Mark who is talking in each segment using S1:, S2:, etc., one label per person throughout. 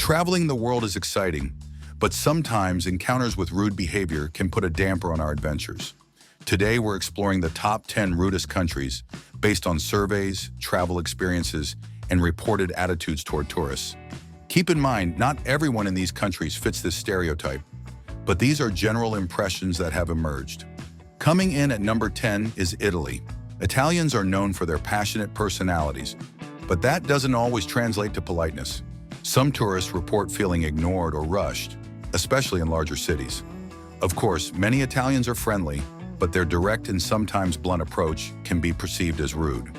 S1: Traveling the world is exciting, but sometimes encounters with rude behavior can put a damper on our adventures. Today, we're exploring the top 10 rudest countries based on surveys, travel experiences, and reported attitudes toward tourists. Keep in mind, not everyone in these countries fits this stereotype, but these are general impressions that have emerged. Coming in at number 10 is Italy. Italians are known for their passionate personalities, but that doesn't always translate to politeness. Some tourists report feeling ignored or rushed, especially in larger cities. Of course, many Italians are friendly, but their direct and sometimes blunt approach can be perceived as rude.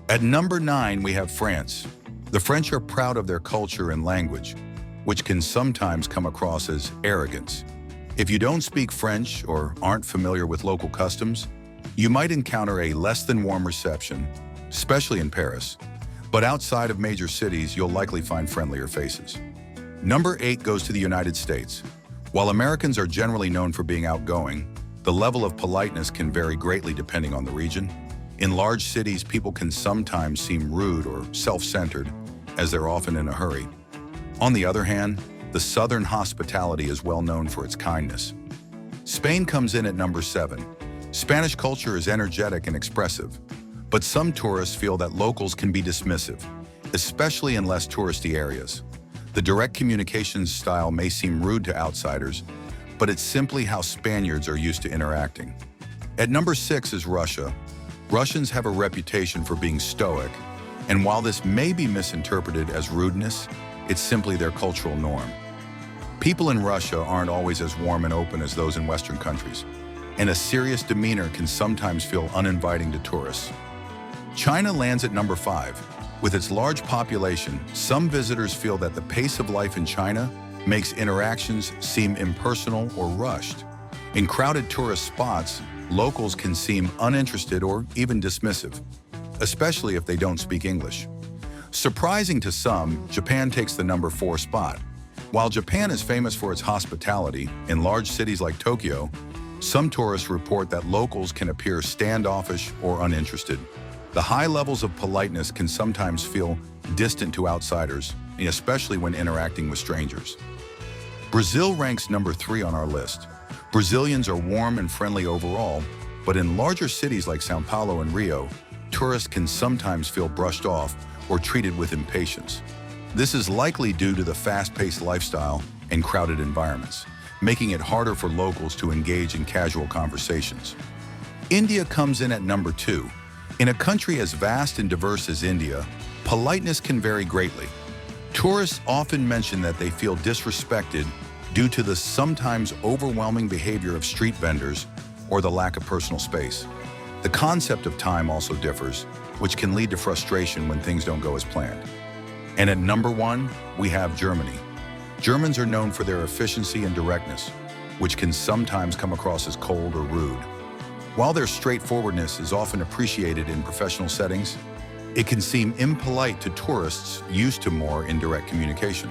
S1: At number 9, we have France. The French are proud of their culture and language, which can sometimes come across as arrogance. If you don't speak French or aren't familiar with local customs, you might encounter a less than warm reception, especially in Paris. But outside of major cities, you'll likely find friendlier faces. Number 8 goes to the United States. While Americans are generally known for being outgoing, the level of politeness can vary greatly depending on the region. In large cities, people can sometimes seem rude or self-centered, as they're often in a hurry. On the other hand, the Southern hospitality is well known for its kindness. Spain comes in at number 7. Spanish culture is energetic and expressive, but some tourists feel that locals can be dismissive, especially in less touristy areas. The direct communications style may seem rude to outsiders, but it's simply how Spaniards are used to interacting. At number 6 is Russia. Russians have a reputation for being stoic, and while this may be misinterpreted as rudeness, it's simply their cultural norm. People in Russia aren't always as warm and open as those in Western countries, and a serious demeanor can sometimes feel uninviting to tourists. China lands at number 5. With its large population, some visitors feel that the pace of life in China makes interactions seem impersonal or rushed. In crowded tourist spots, locals can seem uninterested or even dismissive, especially if they don't speak English. Surprising to some, Japan takes the number 4 spot. While Japan is famous for its hospitality, in large cities like Tokyo, some tourists report that locals can appear standoffish or uninterested. The high levels of politeness can sometimes feel distant to outsiders, especially when interacting with strangers. Brazil ranks number 3 on our list. Brazilians are warm and friendly overall, but in larger cities like São Paulo and Rio, tourists can sometimes feel brushed off or treated with impatience. This is likely due to the fast-paced lifestyle and crowded environments, making it harder for locals to engage in casual conversations. India comes in at number 2. In a country as vast and diverse as India, politeness can vary greatly. Tourists often mention that they feel disrespected due to the sometimes overwhelming behavior of street vendors or the lack of personal space. The concept of time also differs, which can lead to frustration when things don't go as planned. And at number 1, we have Germany. Germans are known for their efficiency and directness, which can sometimes come across as cold or rude. While their straightforwardness is often appreciated in professional settings, it can seem impolite to tourists used to more indirect communication.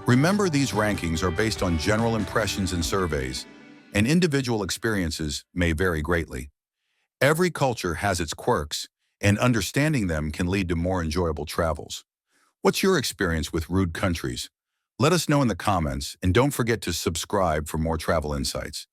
S1: Remember, these rankings are based on general impressions and surveys, and individual experiences may vary greatly. Every culture has its quirks, and understanding them can lead to more enjoyable travels. What's your experience with rude countries? Let us know in the comments, and don't forget to subscribe for more travel insights.